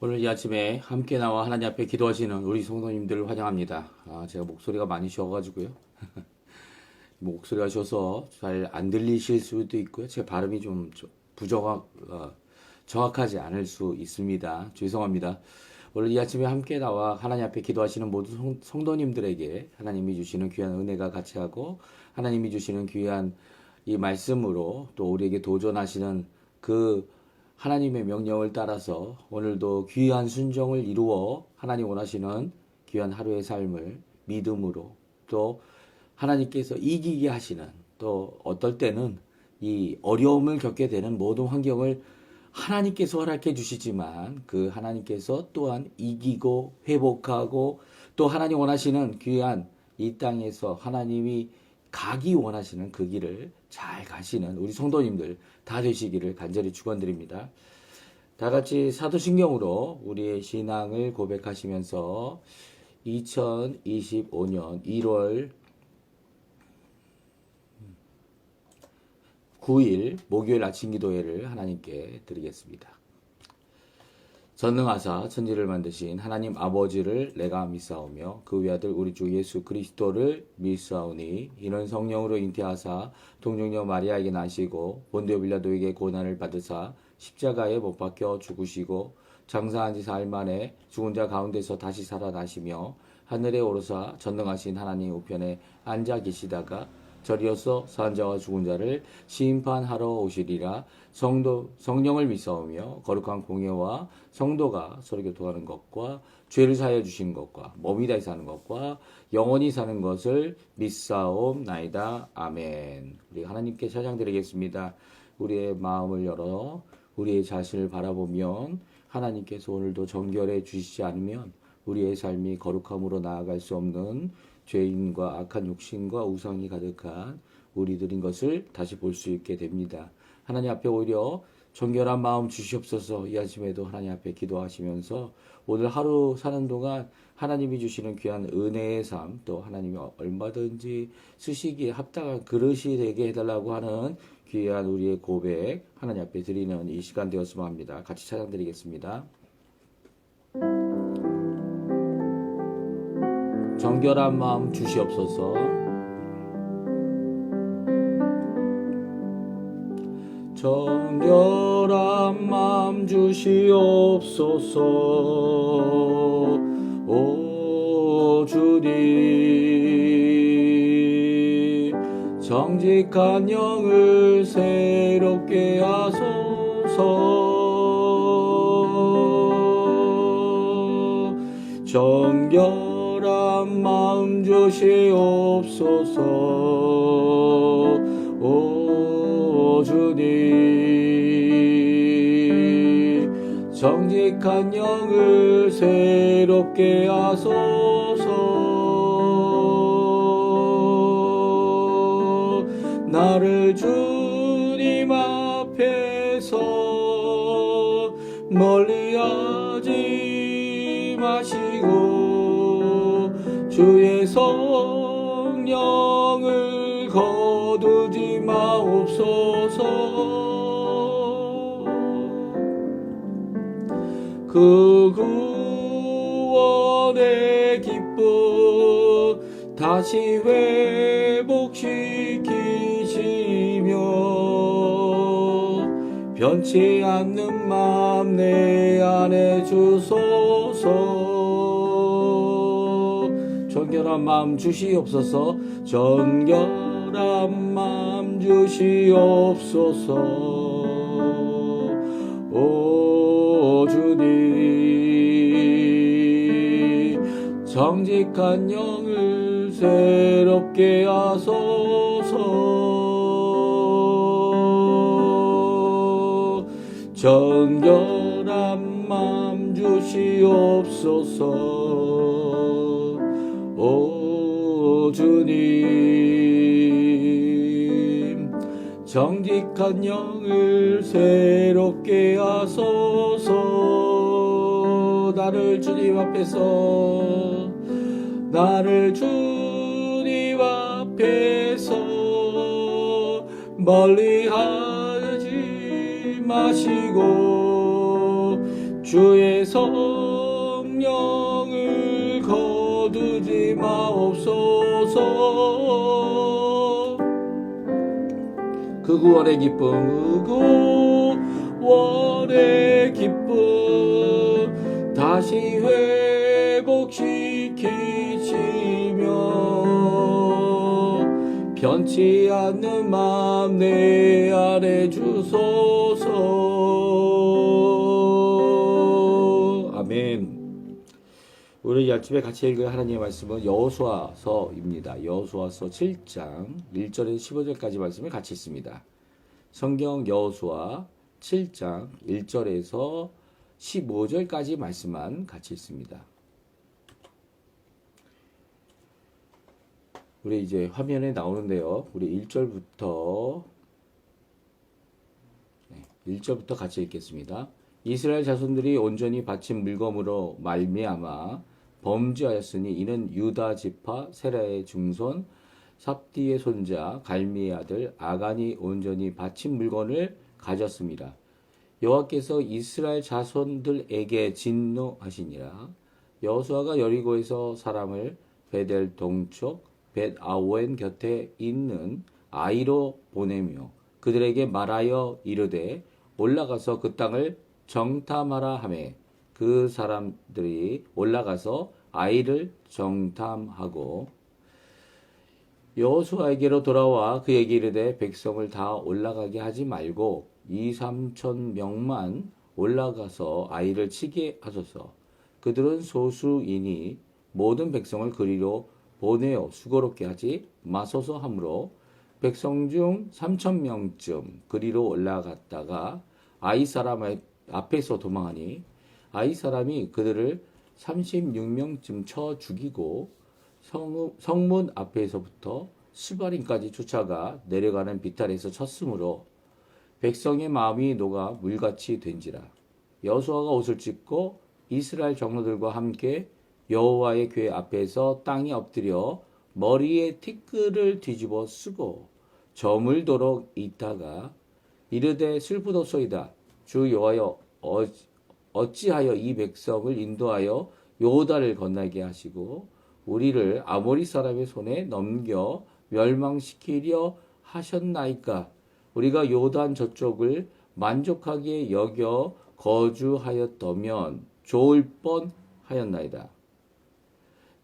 오늘 이 아침에 함께 나와 하나님 앞에 기도하시는 우리 성도님들을 환영합니다. 제가 목소리가 많이 쉬어가지고요. 목소리가 쉬어서 잘 안 들리실 수도 있고요. 제 발음이 좀 정확하지 않을 수 있습니다. 죄송합니다. 오늘 이 아침에 함께 나와 하나님 앞에 기도하시는 모든 성도님들에게 하나님이 주시는 귀한 은혜가 같이 하고 하나님이 주시는 귀한 이 말씀으로 또 우리에게 도전하시는 그 하나님의 명령을 따라서 오늘도 귀한 순종을 이루어 하나님 원하시는 귀한 하루의 삶을 믿음으로 또 하나님께서 이기게 하시는 또 어떨 때는 이 어려움을 겪게 되는 모든 환경을 하나님께서 허락해 주시지만 그 하나님께서 또한 이기고 회복하고 또 하나님 원하시는 귀한 이 땅에서 하나님이 가기 원하시는 그 길을 잘 가시는 우리 성도님들 다 되시기를 간절히 축원드립니다. 다 같이 사도신경으로 우리의 신앙을 고백하시면서 2025년 1월 9일 목요일 아침 기도회를 하나님께 드리겠습니다. 전능하사 천지를 만드신 하나님 아버지를 내가 믿사오며 그 외아들 우리 주 예수 그리스도를 믿사오니 이는 성령으로 잉태하사 동정녀 마리아에게 나시고 본디오 빌라도에게 고난을 받으사 십자가에 못 박혀 죽으시고 장사한 지 사흘 만에 죽은 자 가운데서 다시 살아나시며 하늘에 오르사 전능하신 하나님 우편에 앉아 계시다가 저리어서 산 자와 죽은 자를 심판하러 오시리라. 성령을 믿사오며 거룩한 공예와 성도가 서로 교통하는 것과 죄를 사하여 주시는 것과 몸이 다시 사는 것과 영원히 사는 것을 믿사옵나이다. 아멘. 우리 하나님께 찬양드리겠습니다. 우리의 마음을 열어 우리의 자신을 바라보면 하나님께서 오늘도 정결해 주시지 않으면 우리의 삶이 거룩함으로 나아갈 수 없는 죄인과 악한 욕심과 우상이 가득한 우리들인 것을 다시 볼 수 있게 됩니다. 하나님 앞에 오히려 정결한 마음 주시옵소서. 이 아침에도 하나님 앞에 기도하시면서 오늘 하루 사는 동안 하나님이 주시는 귀한 은혜의 삶, 또 하나님이 얼마든지 쓰시기에 합당한 그릇이 되게 해달라고 하는 귀한 우리의 고백 하나님 앞에 드리는 이 시간 되었으면 합니다. 같이 찬양드리겠습니다. 정결한 마음 주시옵소서. 정결한 마음 주시옵소서. 오 주님 정직한 영을 새롭게 하소서. 정결한 마음 주시옵소서. 오 주님 정직한 영을 새롭게 하소서. 나를 주님 앞에서 멀리하지 마시고 주의 성령을 거두지 마옵소서. 그 구원의 기쁨 다시 회복시키시며 변치 않는 마음 내 안에 주소서. 정결한 마음 주시옵소서. 정결한 마음 주시옵소서. 오 주님 정직한 영을 새롭게 하소서. 정결한 마음 주시옵소서. 오 주님 정직한 영을 새롭게 하소서. 나를 주님 앞에서 멀리하지 마시고 주의 성령을 거두지 마옵소서. 그 구원의 기쁨, 그 구원의 기쁨 다시 회복시키시며 변치 않는 마음 내 안에 주소서. 아멘. 우리 아침에 같이 읽을 하나님의 말씀은 여호수아서입니다. 여호수아서 7장 1절에서 15절까지 말씀을 같이 읽습니다. 성경 여호수아 7장 1절에서 15절까지 말씀만 같이 읽습니다. 우리 이제 화면에 나오는데요. 우리 1절부터 같이 읽겠습니다. 이스라엘 자손들이 온전히 바친 물건으로 말미암아 범죄하였으니 이는 유다 지파 세라의 중손 삽디의 손자 갈미의 아들 아간이 온전히 바친 물건을 가졌습니다. 여호와께서 이스라엘 자손들에게 진노하시니라. 여호수아가 여리고에서 사람을 베델 동쪽 벳아웬 곁에 있는 아이로 보내며 그들에게 말하여 이르되 올라가서 그 땅을 정탐하라 하매 그 사람들이 올라가서 아이를 정탐하고 여호수아에게로 돌아와 그에게 이르되 백성을 다 올라가게 하지 말고 2-3천 명만 올라가서 아이를 치게 하소서. 그들은 소수이니 모든 백성을 그리로 보내어 수고롭게 하지 마소서 하므로 백성 중 3천 명쯤 그리로 올라갔다가 아이 사람 앞에서 도망하니 아이 사람이 그들을 36명쯤 쳐 죽이고 성문 앞에서부터 스바림까지 쫓아가 내려가는 비탈에서 쳤으므로 백성의 마음이 녹아 물같이 된지라. 여호수아가 옷을 찢고 이스라엘 장로들과 함께 여호와의 궤 앞에서 땅에 엎드려 머리에 티끌을 뒤집어 쓰고 저물도록 있다가 이르되 슬프도소이다. 주 여호와여 어찌하여 이 백성을 인도하여 요단을 건너게 하시고 우리를 아모리 사람의 손에 넘겨 멸망시키려 하셨나이까. 우리가 요단 저쪽을 만족하게 여겨 거주하였다면 좋을 뻔하였나이다.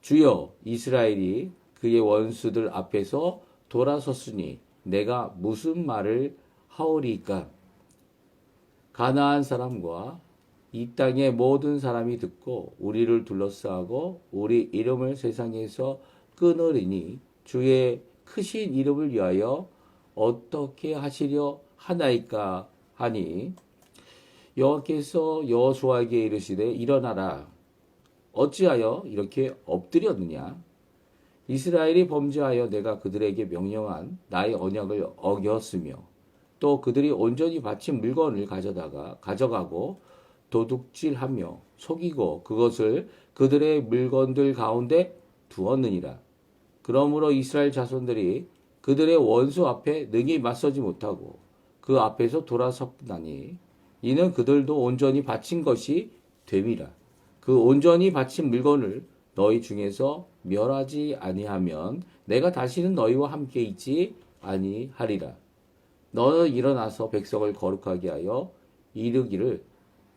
주여 이스라엘이 그의 원수들 앞에서 돌아섰으니 내가 무슨 말을 하오리까. 가나안 사람과 이 땅의 모든 사람이 듣고 우리를 둘러싸고 우리 이름을 세상에서 끊으리니 주의 크신 이름을 위하여 어떻게 하시려 하나이까 하니 여호와께서 여호수아에게 이르시되 일어나라. 어찌하여 이렇게 엎드렸느냐. 이스라엘이 범죄하여 내가 그들에게 명령한 나의 언약을 어겼으며 또 그들이 온전히 바친 물건을 가져가고 도둑질하며 속이고 그것을 그들의 물건들 가운데 두었느니라. 그러므로 이스라엘 자손들이 그들의 원수 앞에 능히 맞서지 못하고 그 앞에서 돌아섰나니 이는 그들도 온전히 바친 것이 됨이라. 그 온전히 바친 물건을 너희 중에서 멸하지 아니하면 내가 다시는 너희와 함께 있지 아니하리라. 너는 일어나서 백성을 거룩하게 하여 이르기를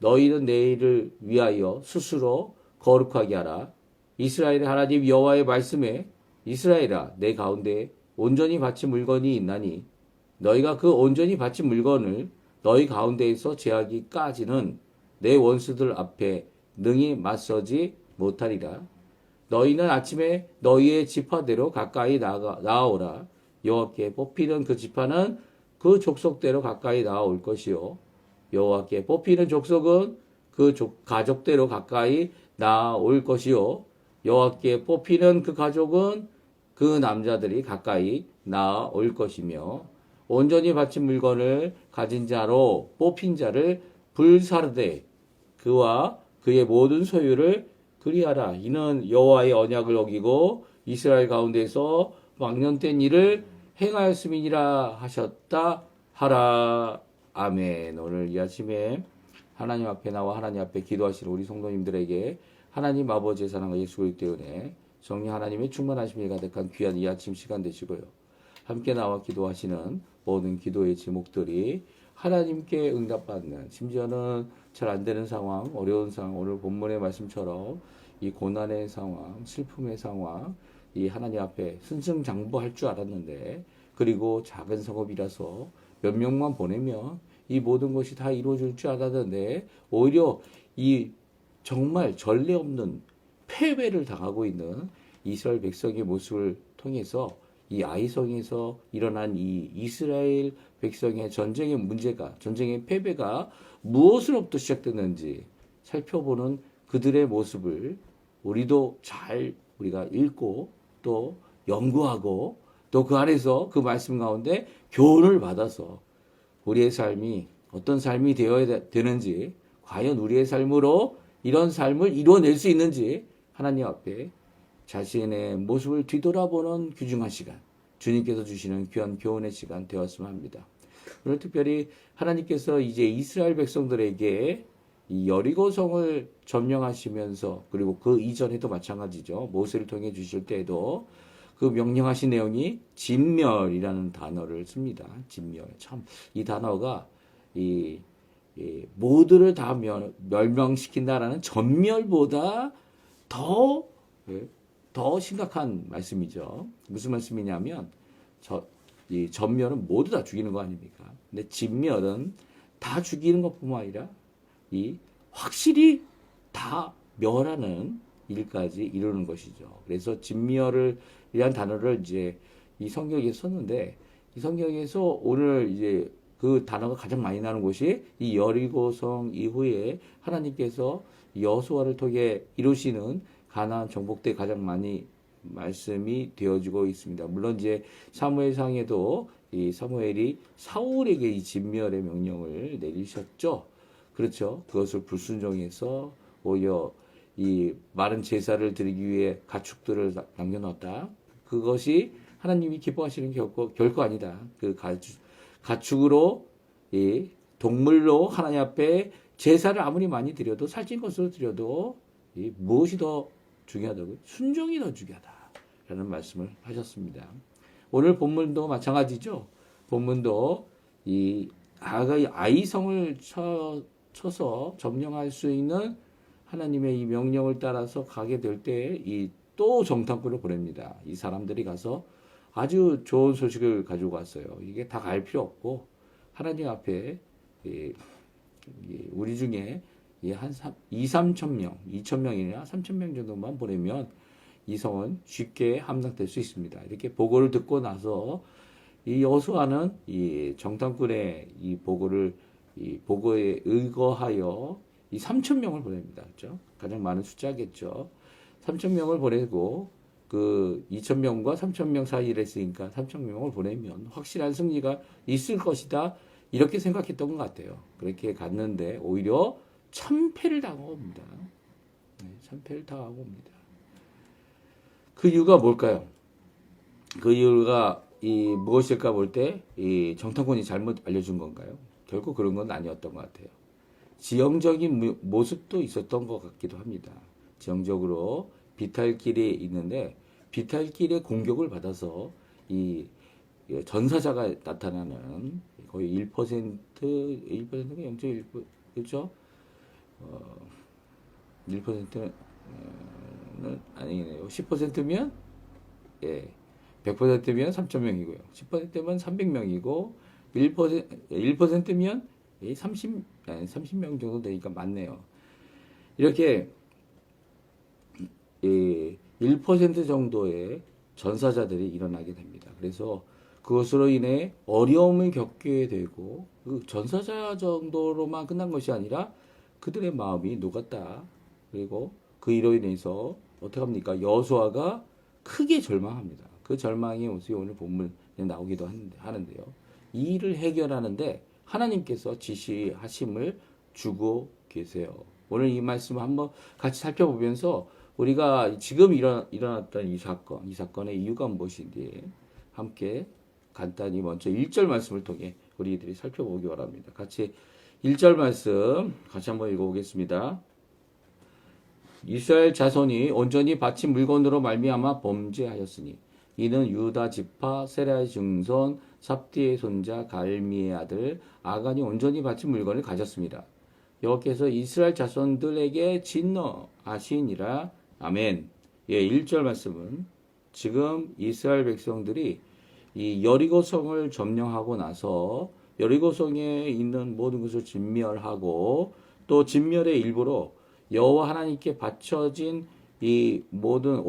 너희는 내일을 위하여 스스로 거룩하게 하라. 이스라엘의 하나님 여호와의 말씀에 이스라엘아 내 가운데 온전히 바친 물건이 있나니 너희가 그 온전히 바친 물건을 너희 가운데에서 제하기까지는 내 원수들 앞에 능히 맞서지 못하리라. 너희는 아침에 너희의 지파대로 가까이 나아오라. 여호와께 뽑히는 그 지파는 그 족속대로 가까이 나아올 것이요 여호와께 뽑히는 족속은 그 가족대로 가까이 나아올 것이요 여호와께 뽑히는 그 가족은 그 남자들이 가까이 나아올 것이며 온전히 바친 물건을 가진 자로 뽑힌 자를 불사르되 그와 그의 모든 소유를 그리하라. 이는 여호와의 언약을 어기고 이스라엘 가운데서 망령된 일을 행하였음이니라 하셨다 하라. 아멘. 오늘 이 아침에 하나님 앞에 나와 하나님 앞에 기도하시는 우리 성도님들에게 하나님 아버지의 사랑과 예수 그리스도 때문에 성령 하나님의 충만하심이 가득한 귀한 이 아침 시간 되시고요. 함께 나와 기도하시는 모든 기도의 제목들이 하나님께 응답받는, 심지어는 잘 안 되는 상황, 어려운 상황, 오늘 본문의 말씀처럼 이 고난의 상황, 슬픔의 상황, 이 하나님 앞에 승승장구할 줄 알았는데, 그리고 작은 성읍이라서 몇 명만 보내면 이 모든 것이 다 이루어질 줄 알았는데, 오히려 이 정말 전례 없는 패배를 당하고 있는 이스라엘 백성의 모습을 통해서 이 아이성에서 일어난 이 이스라엘 백성의 전쟁의 문제가, 전쟁의 패배가 무엇으로부터 시작됐는지 살펴보는 그들의 모습을 우리도 잘 우리가 읽고 또 연구하고 또 그 안에서 그 말씀 가운데 교훈을 받아서 우리의 삶이 어떤 삶이 되어야 되는지, 과연 우리의 삶으로 이런 삶을 이루어낼 수 있는지 하나님 앞에 자신의 모습을 뒤돌아보는 귀중한 시간, 주님께서 주시는 귀한 교훈의 시간 되었으면 합니다. 오늘 특별히 하나님께서 이제 이스라엘 백성들에게 이 여리고성을 점령하시면서, 그리고 그 이전에도 마찬가지죠. 모세를 통해 주실 때에도 그 명령하신 내용이 진멸이라는 단어를 씁니다. 진멸. 참, 이 단어가 이 모두를 다 멸망시킨다라는 전멸보다 더, 더 심각한 말씀이죠. 무슨 말씀이냐면, 이 전멸은 모두 다 죽이는 거 아닙니까? 근데 진멸은 다 죽이는 것뿐만 아니라 이 확실히 다 멸하는 일까지 이루는 것이죠. 그래서 진멸을 이란 단어를 이제 이 성경에 썼는데, 이 성경에서 오늘 이제 그 단어가 가장 많이 나는 곳이 이 여리고성 이후에 하나님께서 여호수아를 통해 이루시는 가나안 정복 때 가장 많이 말씀이 되어지고 있습니다. 물론 이제 사무엘상에도 이 사무엘이 사울에게 이 진멸의 명령을 내리셨죠. 그렇죠. 그것을 불순종해서 오히려 이 마른 제사를 드리기 위해 가축들을 남겨놨다. 그것이 하나님이 기뻐하시는 결코 아니다. 그 가축으로 이 동물로 하나님 앞에 제사를 아무리 많이 드려도, 살찐 것으로 드려도 이 무엇이 더 중요하다고요? 순종이 더 중요하다라는 말씀을 하셨습니다. 오늘 본문도 마찬가지죠. 본문도 이 아이성을 쳐서 점령할 수 있는 하나님의 이 명령을 따라서 가게 될 때 이 또 정탐꾼을 보냅니다. 이 사람들이 가서 아주 좋은 소식을 가지고 왔어요. 이게 다 갈 필요 없고 하나님 앞에 우리 중에 한 2,3천 명, 2천 명이나 3천 명 정도만 보내면 이 성은 쉽게 함락될 수 있습니다. 이렇게 보고를 듣고 나서 이 여호수아는 이 정탐꾼의 이 보고에 의거하여 이 3천 명을 보냅니다. 그렇죠? 가장 많은 숫자겠죠. 3천 명을 보내고 그 2천 명과 3천 명 사이를 했으니까 3천 명을 보내면 확실한 승리가 있을 것이다. 이렇게 생각했던 것 같아요. 그렇게 갔는데 오히려 참패를 당하고 옵니다. 참패를 당하고 옵니다. 그 이유가 뭘까요? 그 이유가 무엇일까 볼 때 이 정탐꾼이 잘못 알려준 건가요? 결국 그런 건 아니었던 것 같아요. 지형적인 모습도 있었던 것 같기도 합니다. 지형적으로 비탈길이 있는데 비탈길의 공격을 받아서 이 전사자가 나타나는 거의 1%, 1%가 0.1%, 그렇죠? 1%는 아니네요. 10%면 100%면 3,000명이고요. 10%면 300명이고 1%면 30명 정도 되니까 많네요. 이렇게 1% 정도의 전사자들이 일어나게 됩니다. 그래서 그것으로 인해 어려움을 겪게 되고 그 전사자 정도로만 끝난 것이 아니라 그들의 마음이 녹았다. 그리고 그 일로 인해서 어떻게 합니까? 여호수아가 크게 절망합니다. 그 절망의 모습이 오늘 본문에 나오기도 하는데요. 이 일을 해결하는데 하나님께서 지시하심을 주고 계세요. 오늘 이 말씀을 한번 같이 살펴보면서 우리가 지금 일어났던 이 사건의 이유가 무엇인지 함께 간단히 먼저 1절 말씀을 통해 우리들이 살펴보기 바랍니다. 같이 1절 말씀 같이 한번 읽어보겠습니다. 이스라엘 자손이 온전히 바친 물건으로 말미암아 범죄하였으니 이는 유다 지파 세라의 증손 삽디의 손자 갈미의 아들 아간이 온전히 바친 물건을 가졌습니다. 여호와께서 이스라엘 자손들에게 진노하시니라. 아멘. 예, 1절 말씀은 지금 이스라엘 백성들이 이 여리고성을 점령하고 나서 여리고성에 있는 모든 것을 진멸하고 또 진멸의 일부로 여호와 하나님께 바쳐진 이 모든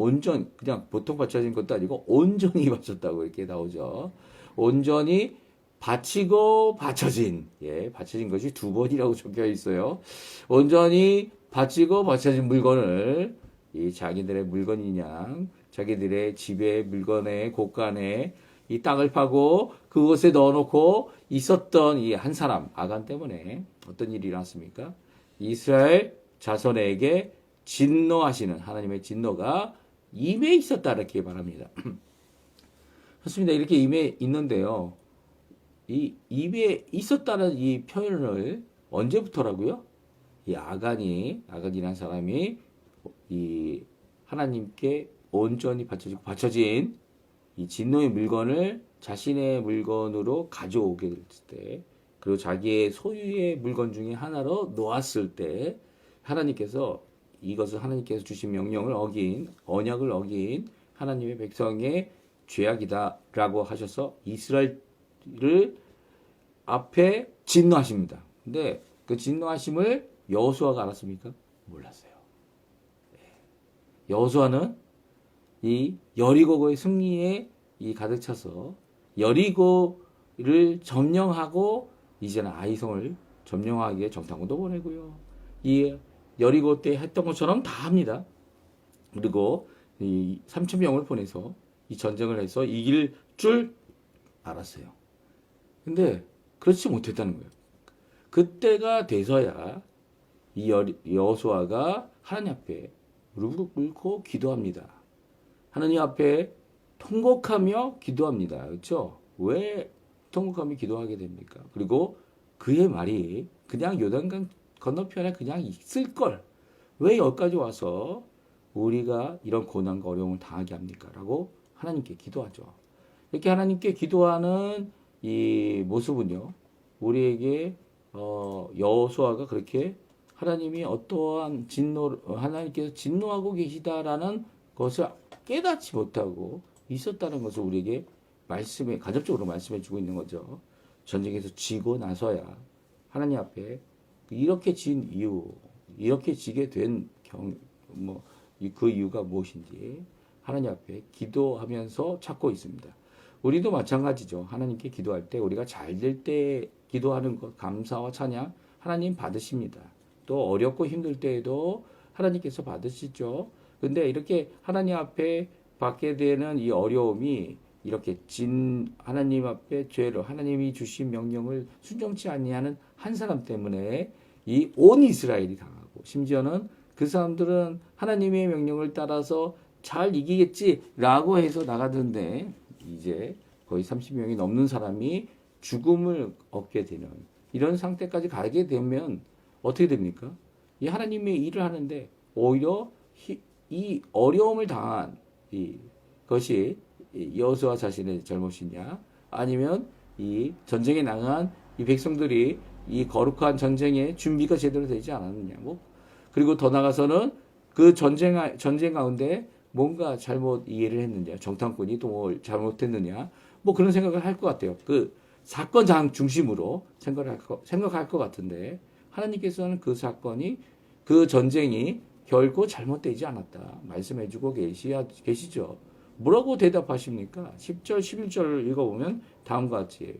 그냥 보통 바쳐진 것도 아니고 온전히 바쳤다고 이렇게 나오죠. 온전히 바치고 바쳐진, 예, 바쳐진 것이 두 번이라고 적혀 있어요. 온전히 바치고 바쳐진 물건을 이 자기들의 물건이냐, 자기들의 집의 물건에 곳간에 이 땅을 파고 그곳에 넣어놓고 있었던 이 한 사람 아간 때문에 어떤 일이 일어났습니까? 이스라엘 자손에게 진노하시는 하나님의 진노가 임해 있었다 이렇게 말합니다. 그렇습니다. 이렇게 임해 있는데요. 이 임해 있었다는 이 표현을 언제부터라고요? 이 아간이라는 사람이 이 하나님께 온전히 바쳐진 이 진노의 물건을 자신의 물건으로 가져오게 될 때, 그리고 자기의 소유의 물건 중에 하나로 놓았을 때, 하나님께서 이것을 하나님께서 주신 명령을 언약을 어긴 하나님의 백성의 죄악이다라고 하셔서 이스라엘을 앞에 진노하십니다. 근데 그 진노하심을 여호수아가 알았습니까? 몰랐어요. 여호수아는 이 여리고의 승리에 이 가득 차서 여리고를 점령하고 이제는 아이성을 점령하기에 정탐꾼도 보내고요. 이 여리고 때 했던 것처럼 다 합니다. 그리고 이 3,000명을 보내서 이 전쟁을 해서 이길 줄 알았어요. 근데 그렇지 못했다는 거예요. 그때가 돼서야 이 여호수아가 하나님 앞에 무릎을 꿇고 기도합니다. 하나님 앞에 통곡하며 기도합니다. 그렇죠? 왜 통곡하며 기도하게 됩니까? 그리고 그의 말이 그냥 요단강 건너편에 그냥 있을 걸. 왜 여기까지 와서 우리가 이런 고난과 어려움을 당하게 합니까? 라고 하나님께 기도하죠. 이렇게 하나님께 기도하는 이 모습은요, 우리에게 여호수아가 그렇게 하나님이 어떠한 하나님께서 진노하고 계시다라는 것을 깨닫지 못하고 있었다는 것을 우리에게 간접적으로 말씀해 주고 있는 거죠. 전쟁에서 지고 나서야 하나님 앞에 이렇게 지게 된 그 이유가 무엇인지 하나님 앞에 기도하면서 찾고 있습니다. 우리도 마찬가지죠. 하나님께 기도할 때 우리가 잘 될 때 기도하는 것, 감사와 찬양 하나님 받으십니다. 또 어렵고 힘들 때에도 하나님께서 받으시죠. 근데 이렇게 하나님 앞에 받게 되는 이 어려움이 이렇게 하나님 앞에 죄를 하나님이 주신 명령을 순종치 아니하는 한 사람 때문에 이 온 이스라엘이 당하고 심지어는 그 사람들은 하나님의 명령을 따라서 잘 이기겠지라고 해서 나가던데 이제 거의 30명이 넘는 사람이 죽음을 얻게 되는 이런 상태까지 가게 되면 어떻게 됩니까? 이 하나님의 일을 하는데 오히려 이 어려움을 당한 것이 여호수아 자신의 잘못이냐 아니면 이 전쟁에 나간 이 백성들이 이 거룩한 전쟁의 준비가 제대로 되지 않았느냐 그리고 더 나가서는 그 전쟁 가운데 뭔가 잘못 이해를 했느냐 정탐꾼이 또 뭘 잘못했느냐 그런 생각을 할 것 같아요. 그 사건 중심으로 생각할 것 같은데 하나님께서는 그 전쟁이 결코 잘못되지 않았다 말씀해주고 계시죠. 뭐라고 대답하십니까? 10절, 11절을 읽어보면 다음과 같이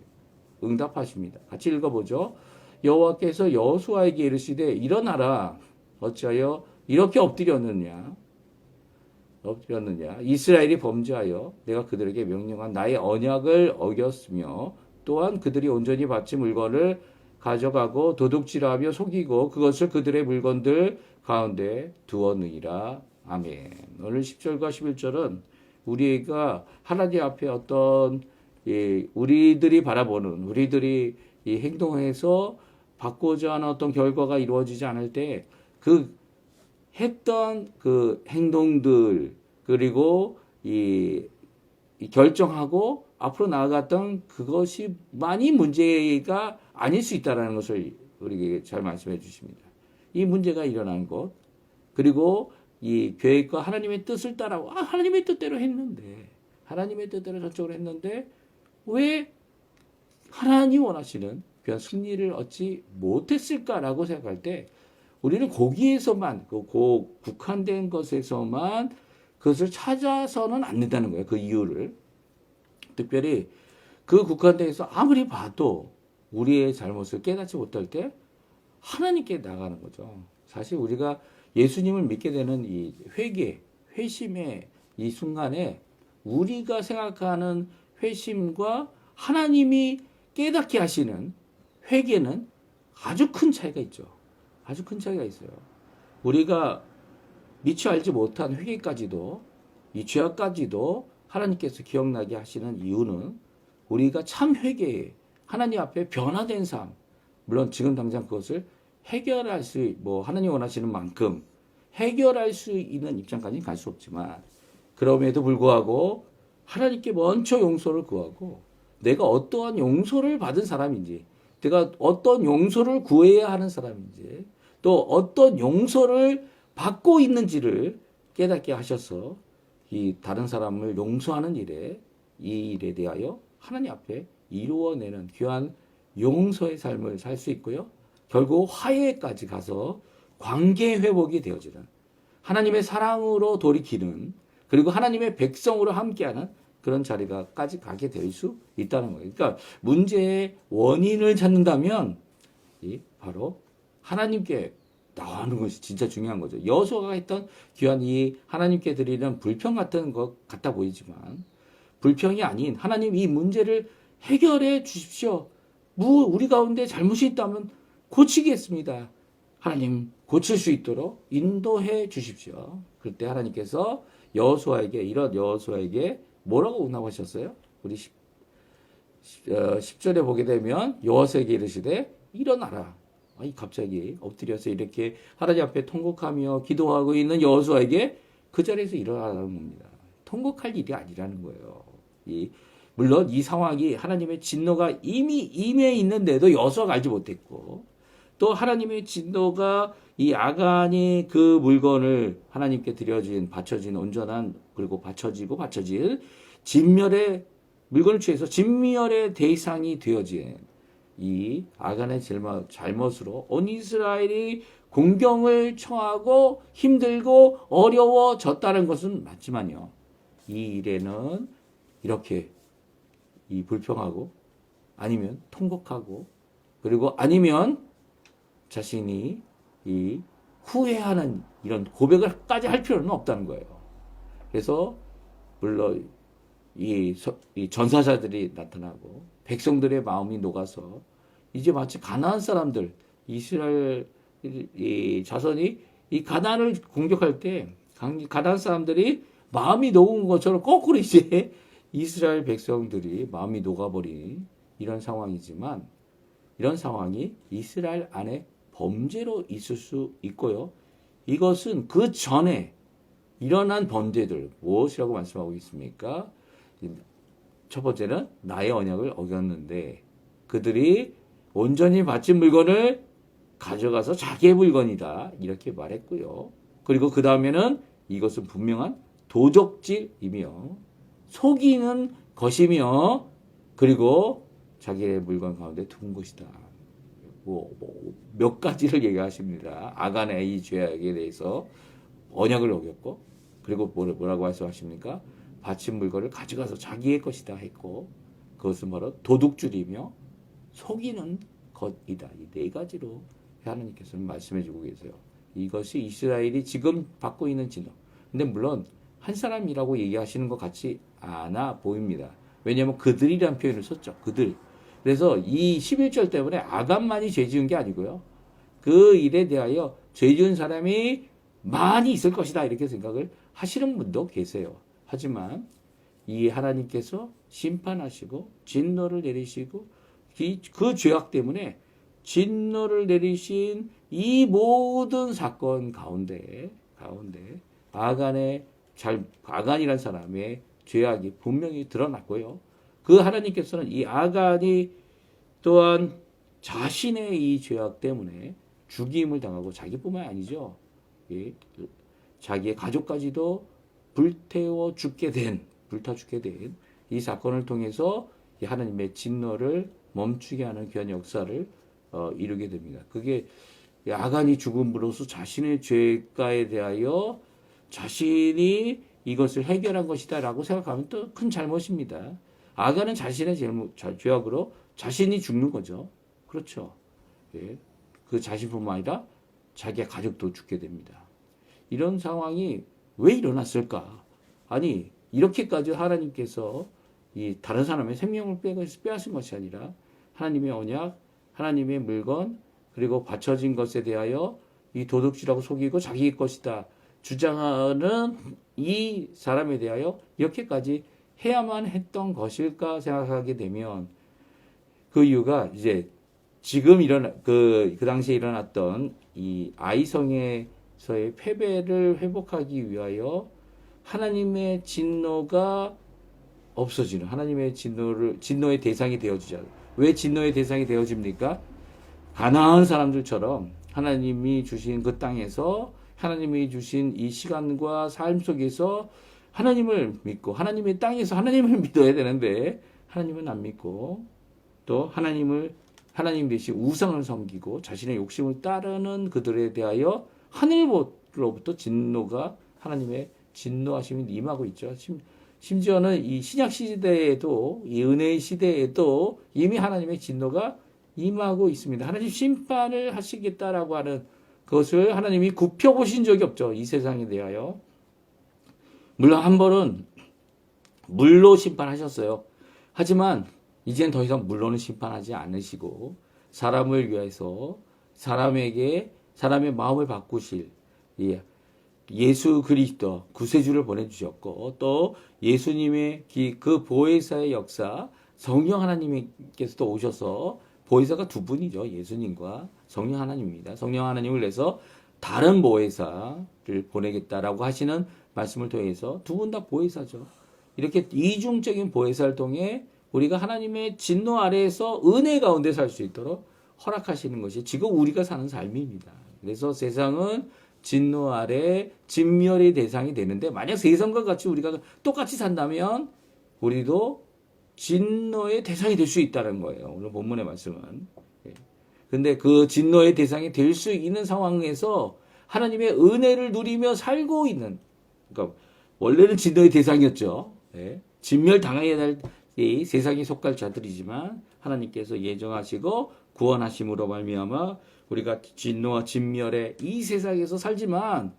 응답하십니다. 같이 읽어보죠. 여호와께서 여호수아에게 이르시되 일어나라 어찌하여 이렇게 엎드렸느냐 이스라엘이 범죄하여 내가 그들에게 명령한 나의 언약을 어겼으며 또한 그들이 온전히 바친 물건을 가져가고 도둑질하며 속이고 그것을 그들의 물건들 가운데 두었느니라. 아멘. 오늘 10절과 11절은 우리가 하나님 앞에 어떤 우리들이 바라보는 우리들이 이 행동해서 받고자 하는 어떤 결과가 이루어지지 않을 때 그 했던 그 행동들 그리고 이 결정하고 앞으로 나아갔던 그것이 많이 문제가 아닐 수 있다는 것을 우리에게 잘 말씀해 주십니다. 이 문제가 일어난 것 그리고 이 계획과 하나님의 뜻을 따라 하나님의 뜻대로 했는데 하나님의 뜻대로 전적으로 했는데 왜 하나님 원하시는 그런 승리를 얻지 못했을까라고 생각할 때 우리는 거기에서만 그 국한된 것에서만 그것을 찾아서는 안 된다는 거예요. 그 이유를. 특별히 그 국한돼서 아무리 봐도 우리의 잘못을 깨닫지 못할 때 하나님께 나가는 거죠. 사실 우리가 예수님을 믿게 되는 이 회개, 회심의 이 순간에 우리가 생각하는 회심과 하나님이 깨닫게 하시는 회개는 아주 큰 차이가 있죠. 아주 큰 차이가 있어요. 우리가 미처 알지 못한 회개까지도 이 죄악까지도 하나님께서 기억나게 하시는 이유는 우리가 참 회개에 하나님 앞에 변화된 삶 물론 지금 당장 그것을 해결할 수 하나님 원하시는 만큼 해결할 수 있는 입장까지는 갈 수 없지만 그럼에도 불구하고 하나님께 먼저 용서를 구하고 내가 어떠한 용서를 받은 사람인지 내가 어떤 용서를 구해야 하는 사람인지 또 어떤 용서를 받고 있는지를 깨닫게 하셔서 이 다른 사람을 용서하는 일에 이 일에 대하여 하나님 앞에 이루어내는 귀한 용서의 삶을 살 수 있고요. 결국 화해까지 가서 관계 회복이 되어지는 하나님의 사랑으로 돌이키는 그리고 하나님의 백성으로 함께하는 그런 자리가까지 가게 될 수 있다는 거예요. 그러니까 문제의 원인을 찾는다면 바로 하나님께 나오는 것이 진짜 중요한 거죠. 여호수아가 했던 귀한 이 하나님께 드리는 불평 같은 것 같아 보이지만 불평이 아닌 하나님 이 문제를 해결해 주십시오. 우리 가운데 잘못이 있다면 고치겠습니다. 하나님 고칠 수 있도록 인도해 주십시오. 그때 하나님께서 이런 여호수아에게 뭐라고 응답하셨어요? 우리 10절에 보게 되면 여호수아에게 이르시되 일어나라. 갑자기 엎드려서 이렇게 하나님 앞에 통곡하며 기도하고 있는 여호수아에게 그 자리에서 일어나라는 겁니다. 통곡할 일이 아니라는 거예요. 물론 이 상황이 하나님의 진노가 이미 임해 있는데도 여호수아가 알지 못했고 또 하나님의 진노가 이 아간이 그 물건을 하나님께 바쳐진 온전한 그리고 바쳐질 진멸의 물건을 취해서 진멸의 대상이 되어진 이 아간의 잘못으로 온 이스라엘이 공경을 청하고 힘들고 어려워졌다는 것은 맞지만요. 이 일에는 이렇게 이 불평하고 아니면 통곡하고 그리고 아니면 자신이 이 후회하는 이런 고백을까지 할 필요는 없다는 거예요. 그래서 물론 이 전사자들이 나타나고 백성들의 마음이 녹아서 이제 마치 가나안 사람들 이스라엘 이 자손이 이 가나안을 공격할 때 가나안 사람들이 마음이 녹은 것처럼 거꾸로 이제 이스라엘 백성들이 마음이 녹아버린 이런 상황이지만 이런 상황이 이스라엘 안에 범죄로 있을 수 있고요. 이것은 그 전에 일어난 범죄들 무엇이라고 말씀하고 있습니까? 첫 번째는 나의 언약을 어겼는데 그들이 온전히 바친 물건을 가져가서 자기의 물건이다 이렇게 말했고요. 그리고 그 다음에는 이것은 분명한 도적질이며 속이는 것이며 그리고 자기의 물건 가운데 둔 것이다. 몇 가지를 얘기하십니다. 아간의 이 죄악에 대해서 언약을 어겼고 그리고 뭐라고 말씀하십니까? 바친 물건을 가져가서 자기의 것이다 했고 그것은 바로 도둑질이며 속이는 것이다. 이 네 가지로 하나님께서는 말씀해 주고 계세요. 이것이 이스라엘이 지금 받고 있는 진노. 근데 물론 한 사람이라고 얘기하시는 것 같지 않아 보입니다. 왜냐하면 그들이라는 표현을 썼죠. 그들. 그래서 이 11절 때문에 아간만이 죄 지은 게 아니고요. 그 일에 대하여 죄 지은 사람이 많이 있을 것이다. 이렇게 생각을 하시는 분도 계세요. 하지만 이 하나님께서 심판하시고 진노를 내리시고 그 죄악 때문에 진노를 내리신 이 모든 사건 가운데 아간이란 사람의 죄악이 분명히 드러났고요. 그 하나님께서는 이 아간이 또한 자신의 이 죄악 때문에 죽임을 당하고 자기뿐만 아니죠. 예, 자기의 가족까지도 불타 죽게 된 이 사건을 통해서 이 하나님의 진노를 멈추게 하는 귀한 역사를 이루게 됩니다. 그게 아간이 죽음으로써 자신의 죄가에 대하여 자신이 이것을 해결한 것이다라고 생각하면 또 큰 잘못입니다. 아간은 자신의 죄악으로 자신이 죽는 거죠. 그렇죠. 예. 그 자신뿐만 아니라 자기의 가족도 죽게 됩니다. 이런 상황이 왜 일어났을까? 아니, 이렇게까지 하나님께서 이 다른 사람의 생명을 빼앗은 것이 아니라 하나님의 언약, 하나님의 물건, 그리고 바쳐진 것에 대하여 이 도둑질하고 속이고 자기 것이다 주장하는 이 사람에 대하여 이렇게까지 해야만 했던 것일까 생각하게 되면 그 이유가 이제 지금 그 당시에 일어났던 이 아이성에서의 패배를 회복하기 위하여 하나님의 진노가 없어지는 하나님의 진노의 대상이 되어주자. 왜 진노의 대상이 되어집니까? 가나안 사람들처럼 하나님이 주신 그 땅에서 하나님이 주신 이 시간과 삶 속에서 하나님을 믿고 하나님의 땅에서 하나님을 믿어야 되는데 하나님은 안 믿고 또 하나님 대신 우상을 섬기고 자신의 욕심을 따르는 그들에 대하여 하늘로부터 진노가 하나님의 진노하심이 임하고 있죠. 심지어는 이 신약 시대에도 이 은혜의 시대에도 이미 하나님의 진노가 임하고 있습니다. 하나님 심판을 하시겠다라고 하는 그것을 하나님이 굽혀보신 적이 없죠. 이 세상에 대하여. 물론 한 번은 물로 심판하셨어요. 하지만 이제는 더 이상 물로는 심판하지 않으시고 사람을 위해서 사람의 마음을 바꾸실 예수 그리스도 구세주를 보내주셨고 또 예수님의 그 보혜사의 역사 성령 하나님께서도 오셔서 보혜사가 두 분이죠. 예수님과 성령 하나님입니다. 성령 하나님을 내서 다른 보혜사를 보내겠다라고 하시는 말씀을 통해서 두 분 다 보혜사죠. 이렇게 이중적인 보혜사를 통해 우리가 하나님의 진노 아래에서 은혜 가운데 살 수 있도록 허락하시는 것이 지금 우리가 사는 삶입니다. 그래서 세상은 진노 아래 진멸의 대상이 되는데 만약 세상과 같이 우리가 똑같이 산다면 우리도 진노의 대상이 될 수 있다는 거예요. 오늘 본문의 말씀은. 근데 그 진노의 대상이 될 수 있는 상황에서 하나님의 은혜를 누리며 살고 있는, 그러니까 원래는 진노의 대상이었죠. 진멸 당해야 될 이 세상에 속할 자들이지만 하나님께서 예정하시고 구원하심으로 말미암아 우리가 진노와 진멸의 이 세상에서 살지만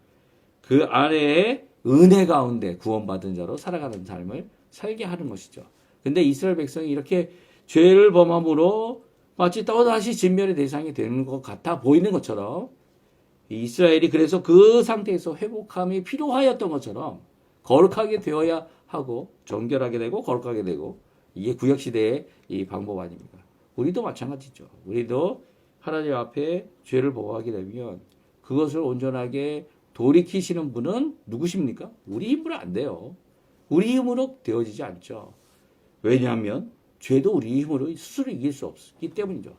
그 아래에 은혜 가운데 구원받은 자로 살아가는 삶을 살게 하는 것이죠. 근데 이스라엘 백성이 이렇게 죄를 범함으로 마치 또다시 진멸의 대상이 되는 것 같아 보이는 것처럼 이스라엘이 그래서 그 상태에서 회복함이 필요하였던 것처럼 거룩하게 되어야 하고 정결하게 되고 거룩하게 되고 이게 구약시대의 이 방법 아닙니까? 우리도 마찬가지죠. 우리도 하나님 앞에 죄를 보호하게 되면 그것을 온전하게 돌이키시는 분은 누구십니까? 우리 힘으로 안 돼요. 우리 힘으로 되어지지 않죠. 왜냐하면 죄도 우리 힘으로 스스로 이길 수 없기 때문이죠.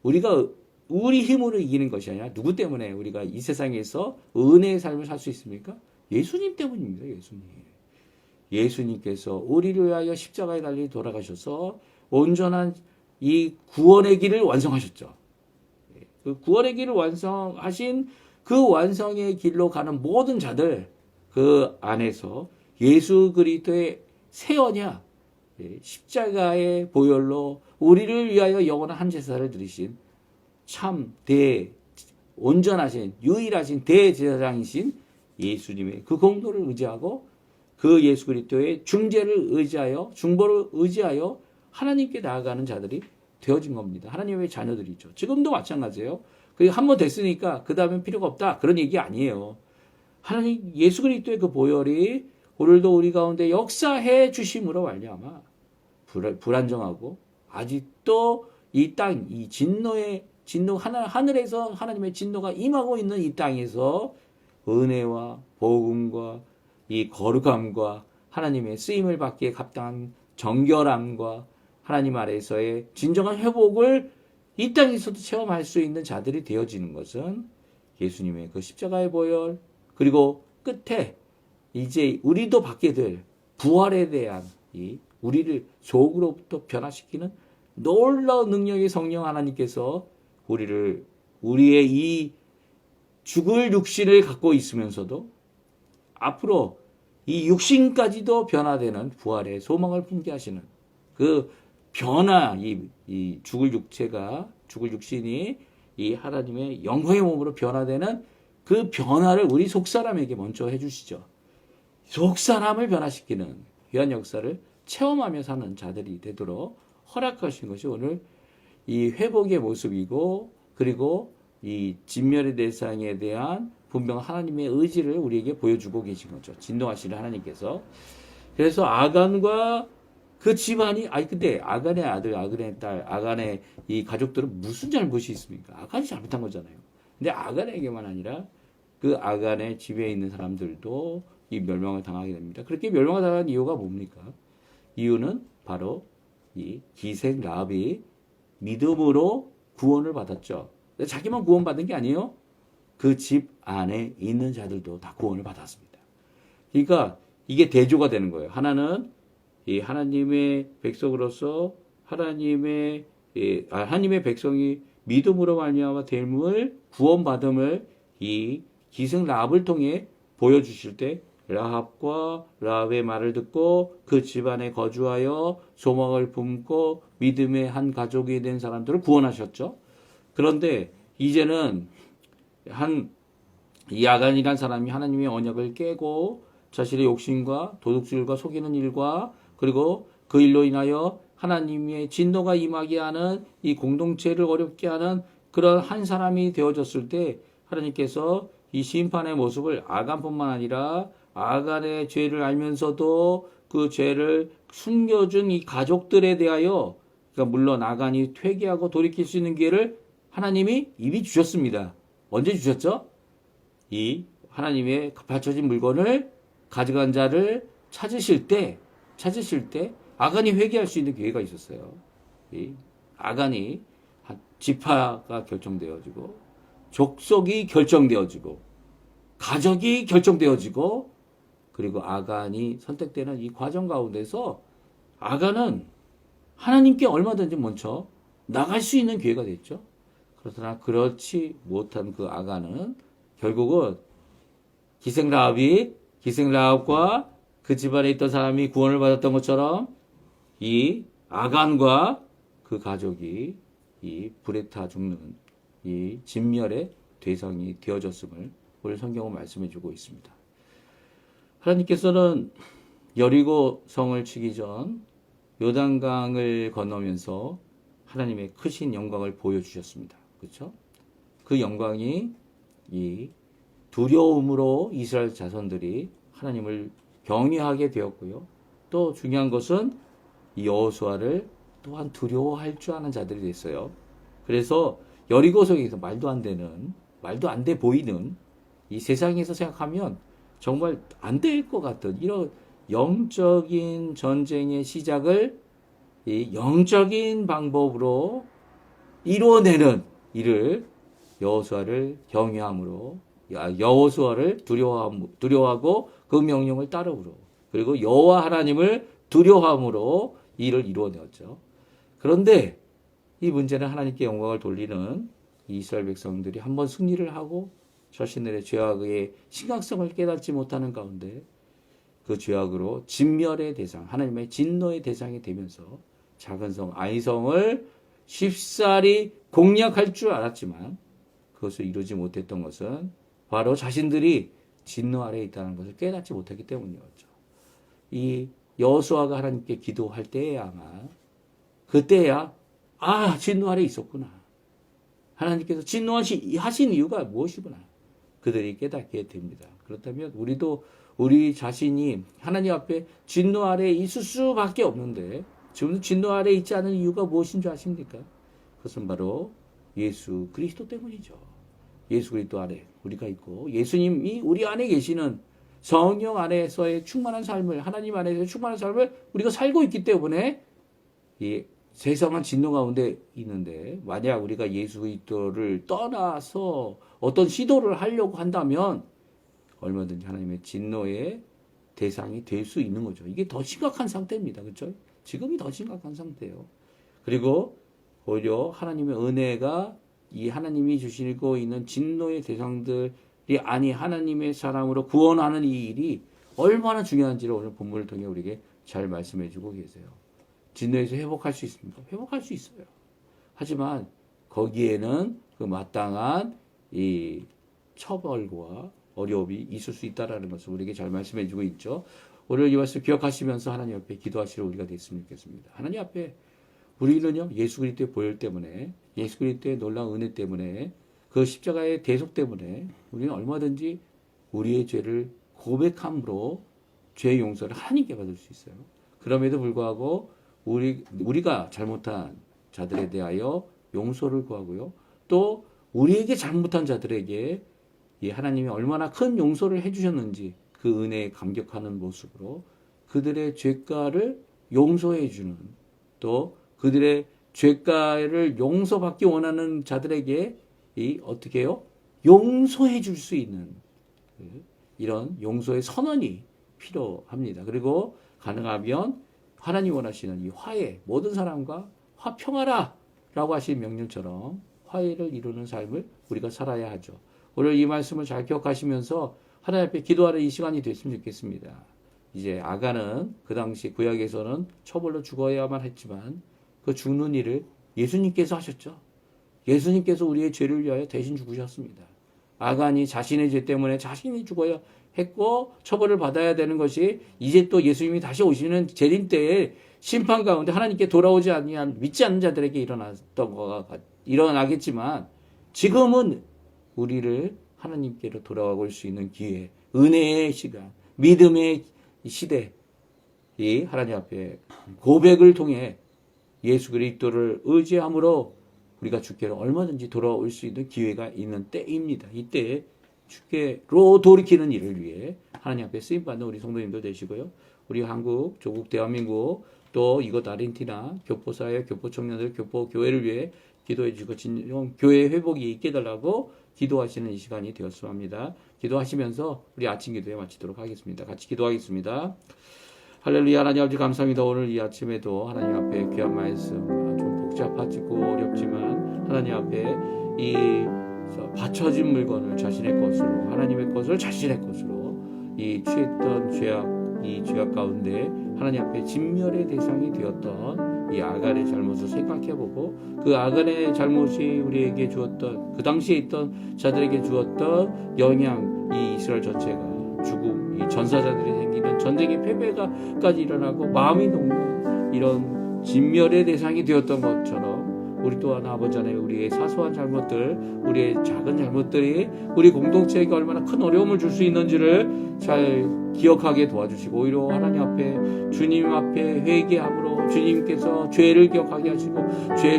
우리가 우리 힘으로 이기는 것이 아니라 누구 때문에 우리가 이 세상에서 은혜의 삶을 살 수 있습니까? 예수님 때문입니다. 예수님께서 우리를 위하여 십자가에 달려 돌아가셔서 온전한 이 구원의 길을 완성하셨죠. 그 구원의 길을 완성하신 그 완성의 길로 가는 모든 자들 그 안에서 예수 그리스도의 새 언약 십자가의 보혈로 우리를 위하여 영원한 한 제사를 드리신 참 온전하신 유일하신 대제사장이신 예수님의 그 공로를 의지하고 그 예수 그리스도의 중보를 의지하여 하나님께 나아가는 자들이 되어진 겁니다. 하나님의 자녀들이죠. 지금도 마찬가지예요. 한 번 됐으니까 그 다음엔 필요가 없다. 그런 얘기 아니에요. 하나님 예수 그리스도의 그 보혈이 오늘도 우리 가운데 역사해 주심으로 말미암아 불안정하고 아직도 이 진노의 진노 하늘에서 하나님의 진노가 임하고 있는 이 땅에서 은혜와 복음과 이 거룩함과 하나님의 쓰임을 받기에 합당한 정결함과 하나님 아래에서의 진정한 회복을 이 땅에서도 체험할 수 있는 자들이 되어지는 것은 예수님의 그 십자가의 보혈, 그리고 끝에 이제 우리도 받게 될 부활에 대한 이 우리를 속으로부터 변화시키는 놀라운 능력의 성령 하나님께서 우리의 이 죽을 육신을 갖고 있으면서도 앞으로 이 육신까지도 변화되는 부활의 소망을 품게 하시는 그 변화, 이 죽을 육신이 이 하나님의 영광의 몸으로 변화되는 그 변화를 우리 속사람에게 먼저 해주시죠. 속사람을 변화시키는 귀한 역사를 체험하며 사는 자들이 되도록 허락하신 것이 오늘 이 회복의 모습이고, 그리고 이 진멸의 대상에 대한 분명 하나님의 의지를 우리에게 보여주고 계신 거죠. 진노하시는 하나님께서. 그래서 아간과 그 집안이, 근데 아간의 아들, 아간의 딸, 아간의 이 가족들은 무슨 잘못이 있습니까? 아간이 잘못한 거잖아요. 근데 아간에게만 아니라 그 아간의 집에 있는 사람들도 이 멸망을 당하게 됩니다. 그렇게 멸망을 당한 이유가 뭡니까? 이유는 바로 이 기생 라합이 믿음으로 구원을 받았죠. 자기만 구원받은 게 아니에요. 그 집 안에 있는 자들도 다 구원을 받았습니다. 그러니까 이게 대조가 되는 거예요. 하나는 이 하나님의 백성으로서 하나님의 백성이 믿음으로 말미암아 됨을 구원받음을 이 기생 라합을 통해 보여주실 때 라합과 라합의 말을 듣고 그 집안에 거주하여 소망을 품고 믿음의 한 가족이 된 사람들을 구원하셨죠. 그런데 이제는 이 아간이란 사람이 하나님의 언약을 깨고 자신의 욕심과 도둑질과 속이는 일과 그리고 그 일로 인하여 하나님의 진노가 임하게 하는 이 공동체를 어렵게 하는 그런 한 사람이 되어졌을 때 하나님께서 이 심판의 모습을 아간뿐만 아니라 아간의 죄를 알면서도 그 죄를 숨겨준 이 가족들에 대하여, 그러니까 물론 아간이 퇴계하고 돌이킬 수 있는 기회를 하나님이 이미 주셨습니다. 언제 주셨죠? 이 하나님의 바쳐진 물건을 가져간 자를 찾으실 때 아간이 회개할 수 있는 기회가 있었어요. 이 아간이 지파가 결정되어지고 족속이 결정되어지고 가족이 결정되어지고 그리고 아간이 선택되는 이 과정 가운데서 아간은 하나님께 얼마든지 먼저 나갈 수 있는 기회가 됐죠. 그러나 그렇지 못한 그 아간은 결국은 기생 라합과 그 집안에 있던 사람이 구원을 받았던 것처럼 이 아간과 그 가족이 이 불에 타 죽는 이 진멸의 대상이 되어졌음을 오늘 성경은 말씀해 주고 있습니다. 하나님께서는 여리고 성을 치기 전 요단강을 건너면서 하나님의 크신 영광을 보여주셨습니다. 그렇죠? 그 영광이 이 두려움으로 이스라엘 자손들이 하나님을 경외하게 되었고요. 또 중요한 것은 여호수아를 또한 두려워할 줄 아는 자들이 됐어요. 그래서 여리고성에서 말도 안 돼 보이는 이 세상에서 생각하면 정말 안 될 것 같은 이런 영적인 전쟁의 시작을 이 영적인 방법으로 이루어내는 일을 여호수아를 경외함으로, 여호수아를 두려워하고 그 명령을 따름으로, 그리고 여호와 하나님을 두려워함으로 일을 이루어내었죠. 그런데 이 문제는 하나님께 영광을 돌리는 이스라엘 백성들이 한번 승리를 하고 자신들의 죄악의 심각성을 깨닫지 못하는 가운데 그 죄악으로 진멸의 대상, 하나님의 진노의 대상이 되면서 작은 성 아이성을 쉽사리 공략할 줄 알았지만 그것을 이루지 못했던 것은 바로 자신들이 진노 아래에 있다는 것을 깨닫지 못했기 때문이었죠. 이 여호수아가 하나님께 기도할 때에야만, 그때야 진노 아래에 있었구나. 하나님께서 진노하신 이유가 무엇이구나. 그들이 깨닫게 됩니다. 그렇다면 우리 자신이 하나님 앞에 진노 아래에 있을 수밖에 없는데 지금 진노 아래에 있지 않은 이유가 무엇인 줄 아십니까? 그것은 바로 예수 그리스도 때문이죠. 예수 그리스도 안에 우리가 있고 예수님이 우리 안에 계시는 성령 안에서의 충만한 삶을 하나님 안에서의 충만한 삶을 우리가 살고 있기 때문에 이 세상은 진노 가운데 있는데 만약 우리가 예수 그리스도를 떠나서 어떤 시도를 하려고 한다면 얼마든지 하나님의 진노의 대상이 될 수 있는 거죠. 이게 더 심각한 상태입니다. 그렇죠? 지금이 더 심각한 상태예요. 그리고 오히려 하나님의 은혜가 이 하나님이 주시고 있는 진노의 대상들이 아니 하나님의 사람으로 구원하는 이 일이 얼마나 중요한지를 오늘 본문을 통해 우리에게 잘 말씀해 주고 계세요. 진노에서 회복할 수 있습니까? 회복할 수 있어요. 하지만 거기에는 그 마땅한 이 처벌과 어려움이 있을 수 있다라는 것을 우리에게 잘 말씀해 주고 있죠. 오늘 이 말씀 기억하시면서 하나님 앞에 기도하시러 우리가 됐으면 좋겠습니다. 하나님 앞에 우리는요 예수 그리스도의 보혈 때문에 예수 그리스도의 놀라운 은혜 때문에 그 십자가의 대속 때문에 우리는 얼마든지 우리의 죄를 고백함으로 죄의 용서를 하나님께 받을 수 있어요. 그럼에도 불구하고 우리가 잘못한 자들에 대하여 용서를 구하고요. 또 우리에게 잘못한 자들에게 이 하나님이 얼마나 큰 용서를 해주셨는지 그 은혜에 감격하는 모습으로 그들의 죄가를 용서해 주는 또 그들의 죄가를 용서받기 원하는 자들에게 어떻게 해요? 용서해 줄 수 있는 이런 용서의 선언이 필요합니다. 그리고 가능하면 하나님 원하시는 이 화해, 모든 사람과 화평하라 라고 하신 명령처럼 화해를 이루는 삶을 우리가 살아야 하죠. 오늘 이 말씀을 잘 기억하시면서 하나님 앞에 기도하는 이 시간이 됐으면 좋겠습니다. 이제 아간은 그 당시 구약에서는 처벌로 죽어야만 했지만 그 죽는 일을 예수님께서 하셨죠. 예수님께서 우리의 죄를 위하여 대신 죽으셨습니다. 아간이 자신의 죄 때문에 자신이 죽어야 했고 처벌을 받아야 되는 것이 이제 또 예수님이 다시 오시는 재림 때에 심판 가운데 하나님께 돌아오지 아니한 믿지 않는 자들에게 일어나겠지만 지금은 우리를 하나님께로 돌아올 수 있는 기회, 은혜의 시간, 믿음의 시대, 이 하나님 앞에 고백을 통해 예수 그리스도를 의지함으로 우리가 주께로 얼마든지 돌아올 수 있는 기회가 있는 때입니다. 이때에 주께로 돌이키는 일을 위해 하나님 앞에 쓰임받는 우리 성도님들 되시고요. 우리 한국, 조국, 대한민국, 또 이곳 아르헨티나, 교포사회, 교포청년들, 교포교회를 위해 기도해 주시고 진정 교회 회복이 있게 해달라고 기도하시는 이 시간이 되었으면 합니다. 기도하시면서 우리 아침 기도에 마치도록 하겠습니다. 같이 기도하겠습니다. 할렐루야. 하나님 아버지 감사합니다. 오늘 이 아침에도 하나님 앞에 귀한 말씀 좀 복잡하지고 어렵지만 하나님 앞에 이 받쳐진 물건을 자신의 것으로 하나님의 것을 자신의 것으로 이 취했던 이 죄악 가운데 하나님 앞에 진멸의 대상이 되었던 이 아간의 잘못을 생각해보고 그 아간의 잘못이 우리에게 주었던 그 당시에 있던 자들에게 주었던 영향 이 이스라엘 전체가 죽음 이 전사자들이 생기는 전쟁의 패배가까지 일어나고 마음이 녹는 이런 진멸의 대상이 되었던 것처럼 우리 또한 아버지 안에 우리의 사소한 잘못들 우리의 작은 잘못들이 우리 공동체에게 얼마나 큰 어려움을 줄 수 있는지를 잘 기억하게 도와주시고 오히려 하나님 앞에 주님 앞에 회개함으로 주님께서 죄를 기억하게 하시고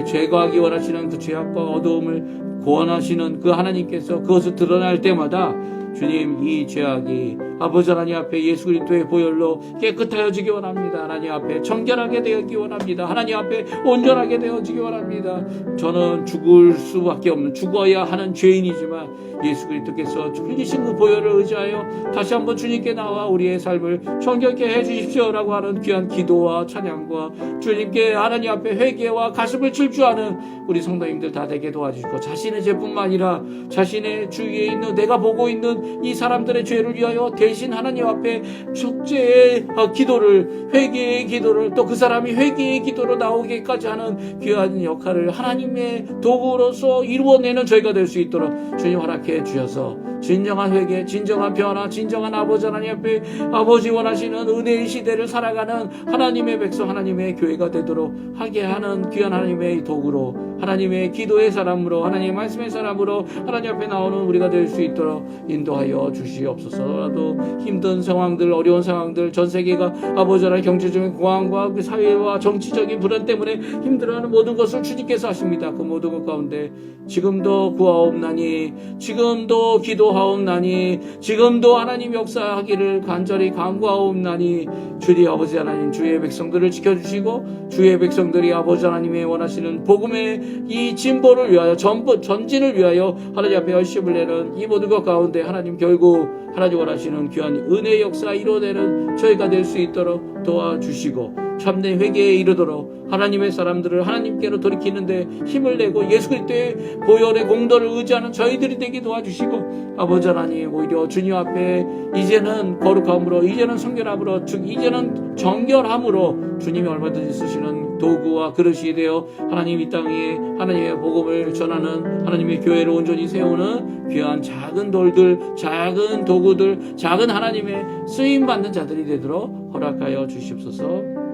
죄과하기 원하시는 그 죄악과 어두움을 고안하시는 그 하나님께서 그것을 드러날 때마다 주님 이 죄악이 아버지 하나님 앞에 예수 그리스도의 보혈로 깨끗하여지기 원합니다. 하나님 앞에 정결하게 되었기 원합니다. 하나님 앞에 온전하게 되어지기 원합니다. 저는 죽을 수밖에 없는 죽어야 하는 죄인이지만 예수 그리스도께서 흘리신 그 보혈을 의지하여 다시 한번 주님께 나와 우리의 삶을 정결케 해주십시오라고 하는 귀한 기도와 찬양과 주님께 하나님 앞에 회개와 가슴을 질주하는 우리 성도님들 다 되게 도와주시고 자신의 죄뿐만 아니라 자신의 주위에 있는 내가 보고 있는 이 사람들의 죄를 위하여 대신 하나님 앞에 축제의 기도를 회개의 기도를 또 그 사람이 회개의 기도로 나오기까지 하는 귀한 역할을 하나님의 도구로서 이루어내는 저희가 될 수 있도록 주님 허락해 주셔서 진정한 회개, 진정한 변화, 진정한 아버지 하나님 앞에 아버지 원하시는 은혜의 시대를 살아가는 하나님의 백성, 하나님의 교회가 되도록 하게 하는 귀한 하나님의 도구로 하나님의 기도의 사람으로 하나님의 말씀의 사람으로 하나님 앞에 나오는 우리가 될 수 있도록 인도하여 주시옵소서. 힘든 상황들, 어려운 상황들, 전 세계가 아버지 하나님 경제적인 공황과 그 사회와 정치적인 불안 때문에 힘들어하는 모든 것을 주님께서 하십니다. 그 모든 것 가운데 지금도 구하옵나니, 지금도 기도하옵나니, 지금도 하나님 역사하기를 간절히 간구하옵나니, 주님 아버지 하나님 주의 백성들을 지켜주시고 주의 백성들이 아버지 하나님의 원하시는 복음의 이 진보를 위하여 전진을 위하여 하나님 앞에 열심을 내는 이 모든 것 가운데 하나님 결국 하나님 원하시는 귀한 은혜의 역사 이뤄내는 저희가 될 수 있도록 도와주시고 참된 회개에 이르도록 하나님의 사람들을 하나님께로 돌이키는데 힘을 내고 예수 그리스도의 보혈의 공로를 의지하는 저희들이 되게 도와주시고 아버지 하나님 오히려 주님 앞에 이제는 거룩함으로 이제는 성결함으로 이제는 정결함으로 주님이 얼마든지 쓰시는 도구와 그릇이 되어 하나님 이 땅에 하나님의 복음을 전하는 하나님의 교회를 온전히 세우는 귀한 작은 돌들, 작은 도구들, 작은 하나님의 쓰임받는 자들이 되도록 허락하여 주시옵소서.